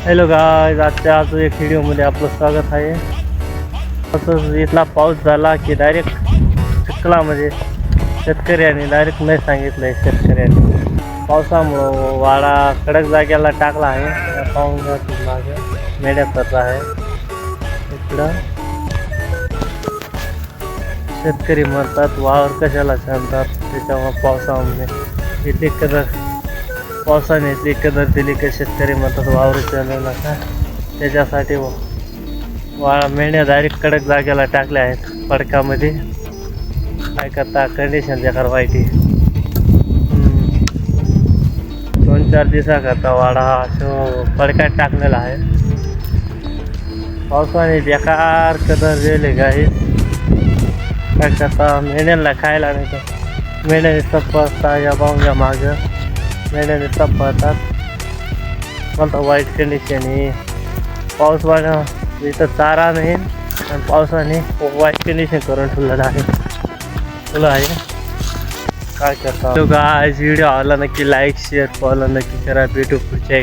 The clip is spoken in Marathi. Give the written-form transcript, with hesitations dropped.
हॅलो गाईज, आजच्या एक व्हिडिओमध्ये आपलं स्वागत आहे. तसंच इथला पाऊस झाला की डायरेक्ट चिखलामध्ये शेतकऱ्यांनी डायरेक्ट नाही सांगितलं आहे. शेतकऱ्यांनी पावसामुळं वाडा कडक जाग्याला टाकला आहे. पाहून घ्या मागे मेढ्या करत आहे. इकडं शेतकरी म्हणतात वावर कशाला सांगतात, त्याच्यामुळे पावसामध्ये इथे कदर पावसाने इथली कदर दिली की शेतकरी म्हणतात वावर चालू नका. त्याच्यासाठी मेंढ्या डायरेक्ट कडक जाग्याला टाकल्या आहेत पडकामध्ये. काय करता, कंडिशन बेकार वाईट आहे. 2-4 दिवसाकरता वाडा असं पडक्यात टाकलेला आहे. पावसाने बेकार कदर दिले काही. काय करता, मेंढ्यांना खायला नाही तर मेंढ्याने तप्पता या पाहुण्या मागं मेंढ्याने तप्पतात. कोणता वाईट कंडिशन आहे. पाऊस वाढा इथं चारा नाही आणि पावसाने वाईट कंडिशन करून ठेवलेलं आहे. तुला आहे काय करता. आज व्हिडिओ आवडला नक्की लाईक शेअर फॉलो नक्की करा. भेटू पुढच्या